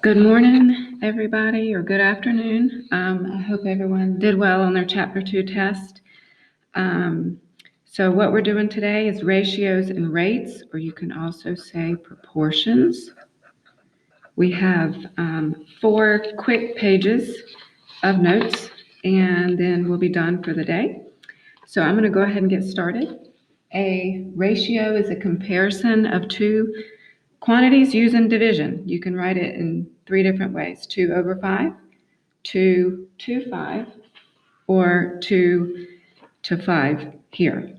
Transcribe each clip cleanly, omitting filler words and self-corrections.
Good morning, everybody, or good afternoon. I hope everyone did well on their Chapter 2 test. So what we're doing today is ratios and rates, or you can also say proportions. We have 4 quick pages of notes, and then we'll be done for the day. So I'm going to go ahead and get started. A ratio is a comparison of two quantities using division. You can write it in 3 different ways: 2 over 5, 2 to 5, or 2 to 5 here.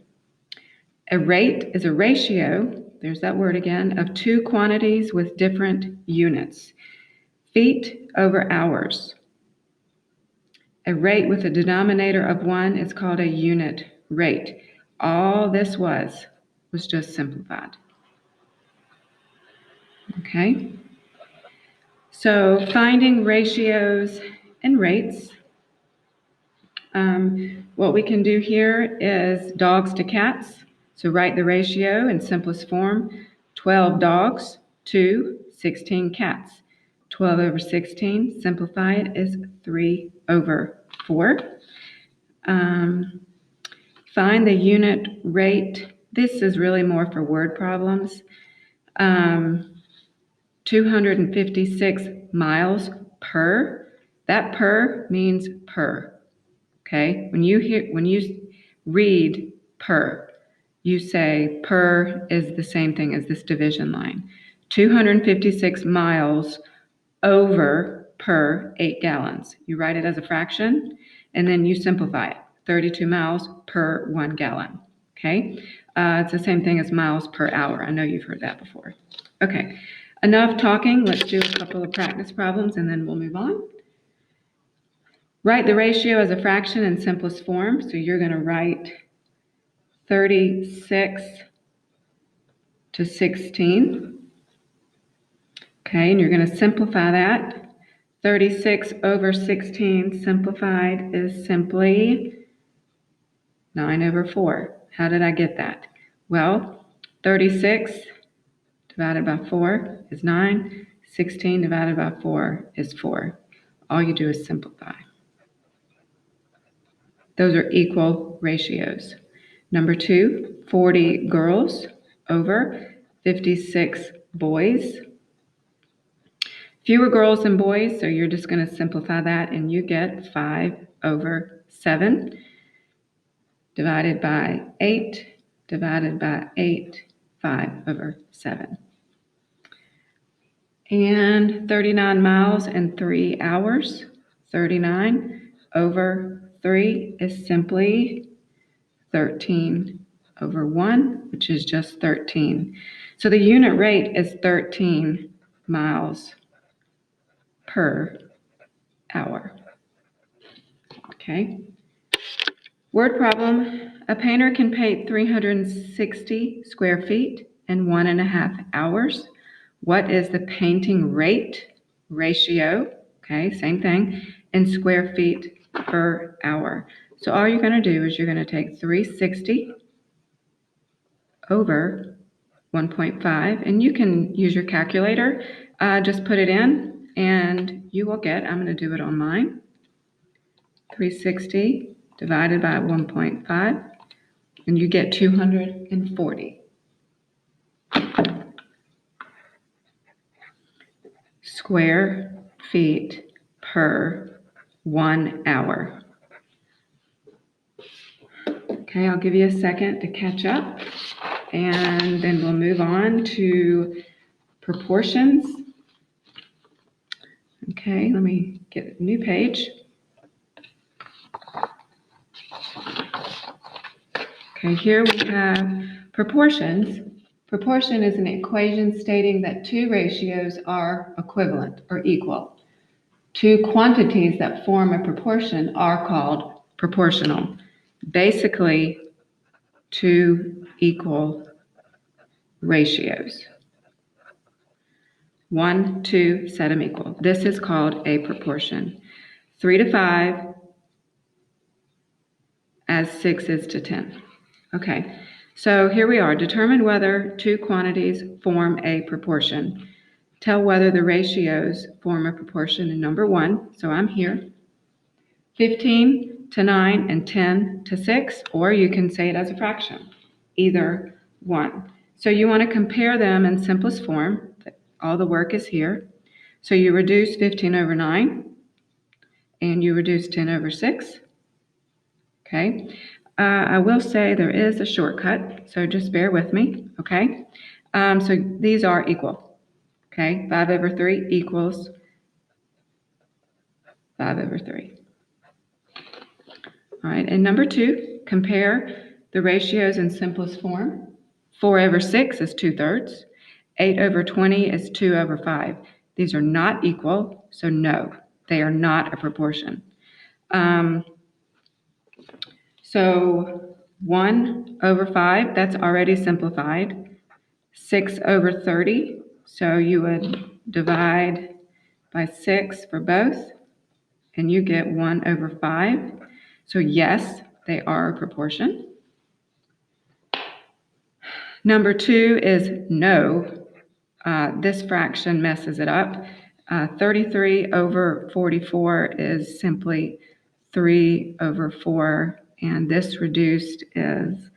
A rate is a ratio, there's that word again, of two quantities with different units. Feet over hours. A rate with a denominator of 1 is called a unit rate. All this was just simplified. Okay? So finding ratios and rates. What we can do here is dogs to cats. So write the ratio in simplest form: 12 dogs to 16 cats. 12 over 16, simplify it, is 3 over 4. Find the unit rate. This is really more for word problems. 256 miles per. That per means per. Okay? When you read per, you say per is the same thing as this division line. 256 miles over per 8 gallons. You write it as a fraction, and then you simplify it. 32 miles per 1 gallon. Okay? It's the same thing as miles per hour. I know you've heard that before. Okay. Enough talking. Let's do a couple of practice problems, and then we'll move on. Write the ratio as a fraction in simplest form. So you're going to write 36 to 16. Okay, and you're going to simplify that. 36 over 16 simplified is simply 9 over 4. How did I get that? Well, 36 divided by 4 is 9. 16 divided by 4 is 4. All you do is simplify. Those are equal ratios. Number 2, 40 girls over 56 boys. Fewer girls than boys, so you're just going to simplify that, and you get 5 over 7 divided by 8 divided by 8, 5 over 7. And 39 miles and 3 hours. 39 over 3 is simply 13 over 1, which is just 13. So the unit rate is 13 miles per hour. Okay. Word problem. A painter can paint 360 square feet in 1.5 hours. What is the painting rate, ratio, okay, same thing, in square feet per hour? So all you're going to do is you're going to take 360 over 1.5, and you can use your calculator. Just put it in, and you will get, I'm going to do it on mine, 360 divided by 1.5, and you get 240. Square feet per 1 hour. Okay, I'll give you a second to catch up, and then we'll move on to proportions. Okay, let me get a new page. Okay, here we have proportions. Proportion is an equation stating that two ratios are equivalent or equal. Two quantities that form a proportion are called proportional. Basically, two equal ratios. 1, 2, set them equal. This is called a proportion. 3 to 5 as 6 is to 10. Okay, So here we are. Determine whether two quantities form a proportion. Tell whether the ratios form a proportion in number 1. So I'm here. 15 to 9 and 10 to 6, or you can say it as a fraction, either one. So you want to compare them in simplest form. All the work is here. So you reduce 15 over 9, and you reduce 10 over 6. Okay. I will say there is a shortcut, so just bear with me, okay? So these are equal, okay? 5 over 3 equals 5 over 3. All right, and number 2, compare the ratios in simplest form. 4 over 6 is 2/3. 8 over 20 is 2 over 5. These are not equal, so no, they are not a proportion. So 1 over 5, that's already simplified. 6 over 30, so you would divide by 6 for both, and you get 1 over 5. So yes, they are a proportion. Number 2 is no. This fraction messes it up. 33 over 44 is simply 3 over 4, and this reduced is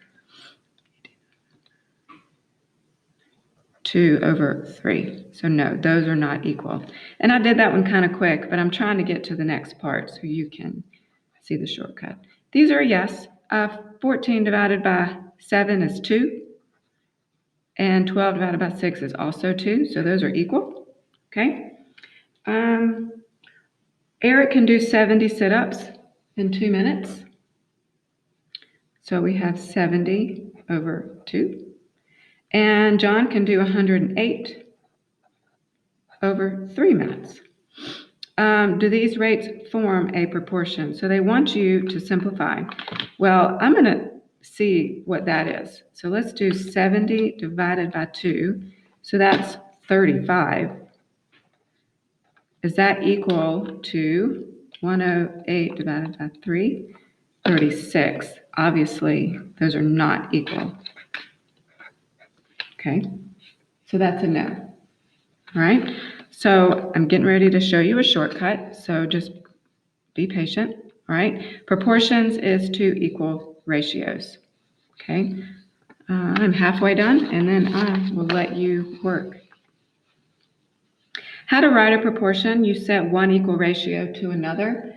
2 over 3. So no, those are not equal. And I did that one kind of quick, but I'm trying to get to the next part so you can see the shortcut. These are a yes. 14 divided by 7 is 2. And 12 divided by 6 is also 2. So those are equal. Okay. Eric can do 70 sit-ups in 2 minutes. So we have 70 over 2. And John can do 108 over 3 minutes. Do these rates form a proportion? So they want you to simplify. Well, I'm going to see what that is. So let's do 70 divided by 2. So that's 35. Is that equal to 108 divided by 3? 36. Obviously, those are not equal. Okay, so that's a no. All right, so I'm getting ready to show you a shortcut, so just be patient. All right, proportions is 2 equal ratios. Okay, I'm halfway done, and then I will let you work. How to write a proportion? You set one equal ratio to another.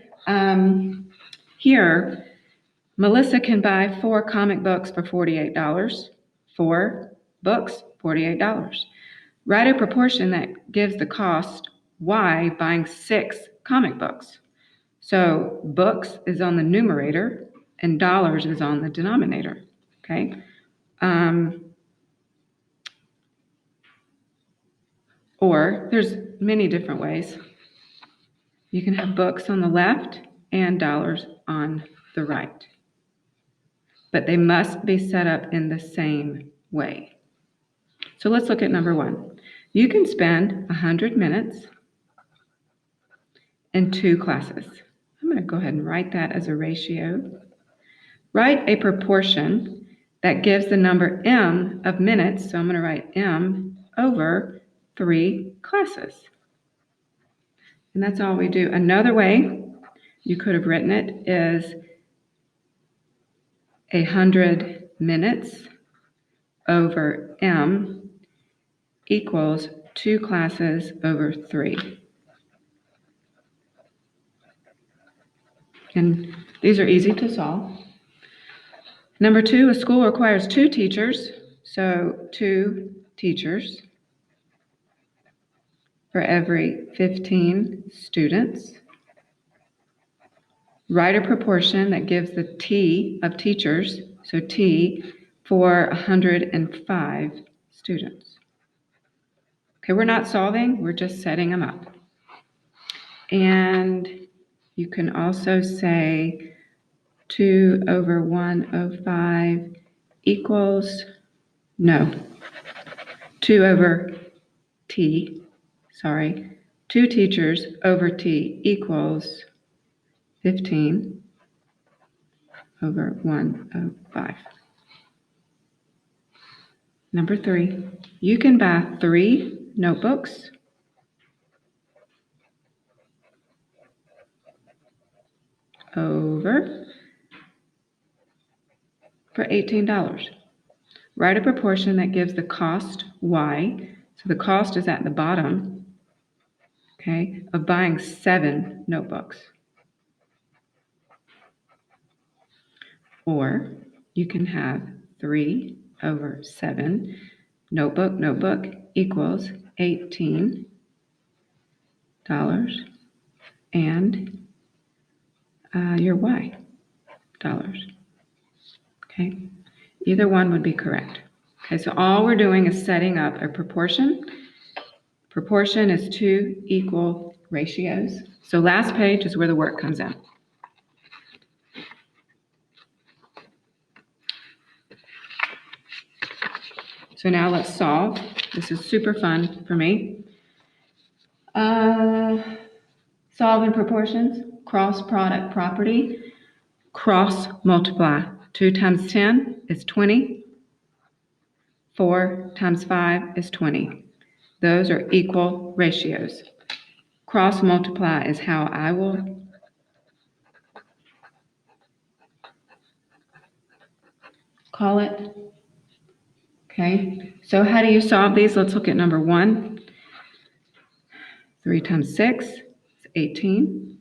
Here, Melissa can buy 4 comic books for $48. 4 books, $48. Write a proportion that gives the cost Y buying 6 comic books. So books is on the numerator and dollars is on the denominator. Okay. Or there's many different ways. You can have books on the left and dollars on the right. But they must be set up in the same way. So let's look at number 1. You can spend 100 minutes in 2 classes. I'm going to go ahead and write that as a ratio. Write a proportion that gives the number m of minutes. So I'm going to write m over 3 classes. And that's all we do. Another way you could have written it is 100 minutes over m equals 2 classes over 3. And these are easy to solve. Number 2, a school requires 2 teachers. So 2 teachers for every 15 students. Write a proportion that gives the T of teachers, so T, for 105 students. Okay, we're not solving, we're just setting them up. And you can also say 2 over 105 equals, no, 2 over T, 2 teachers over T equals 15 over 105. Number 3, you can buy 3 notebooks over for $18. Write a proportion that gives the cost y. So the cost is at the bottom, okay, of buying 7 notebooks. Or you can have 3 over 7 notebook equals $18 and your y dollars. Okay, either one would be correct. Okay, so all we're doing is setting up a proportion. Proportion is 2 equal ratios. So last page is where the work comes in. So now let's solve. This is super fun for me. Solving proportions, cross product property, cross multiply. 2 times 10 is 20. 4 times 5 is 20. Those are equal ratios. Cross multiply is how I will call it. Okay, so how do you solve these? Let's look at number 1. 3 times 6 is 18.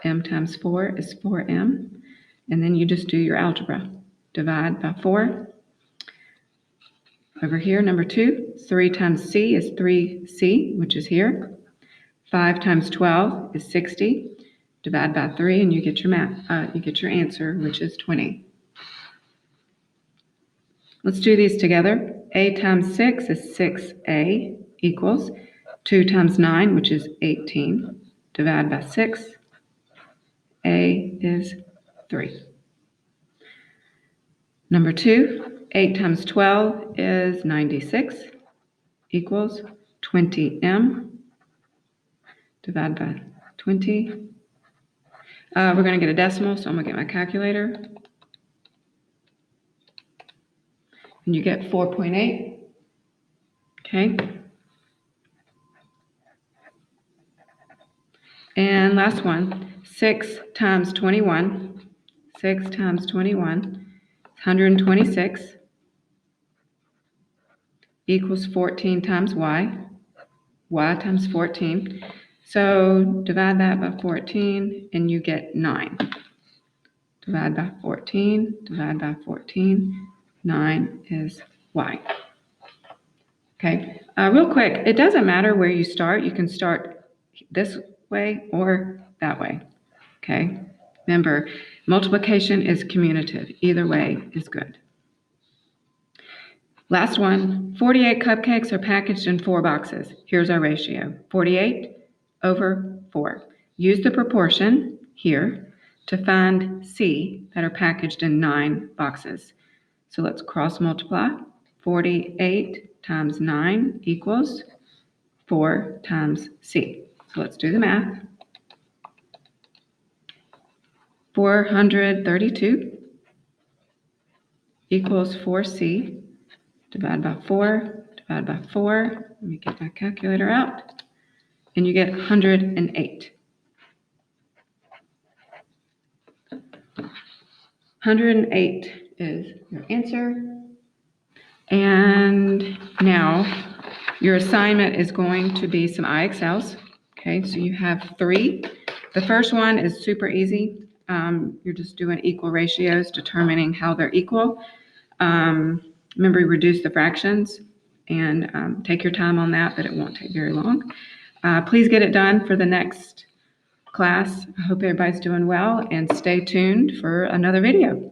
M times 4 is 4m. And then you just do your algebra. Divide by 4. Over here, number 2, 3 times c is 3c, which is here. 5 times 12 is 60. Divide by 3 and you get your you get your answer, which is 20. Let's do these together. A times 6 is 6a equals 2 times 9, which is 18. Divide by 6. A is 3. Number 2, 8 times 12 is 96 equals 20m. Divide by 20. We're going to get a decimal, so I'm going to get my calculator. And you get 4.8. Okay. And last one, 6 times 21. 6 times 21 is 126 equals 14 times y. Y times 14. So divide that by 14 and you get 9. Divide by 14, divide by 14, 9 is y. Okay, real quick, it doesn't matter where you start. You can start this way or that way. Okay, remember, multiplication is commutative. Either way is good. Last one, 48 cupcakes are packaged in 4 boxes. Here's our ratio, 48 over 4. Use the proportion here to find C that are packaged in 9 boxes. So let's cross multiply. 48 times 9 equals 4 times C. So let's do the math. 432 equals 4C. Divide by 4, divide by 4. Let me get my calculator out. And you get 108. 108 is your answer. And now your assignment is going to be some IXLs. Okay, so you have 3. The first one is super easy. You're just doing equal ratios, determining how they're equal. Remember, you reduce the fractions and take your time on that, but it won't take very long. Please get it done for the next class. I hope everybody's doing well and stay tuned for another video.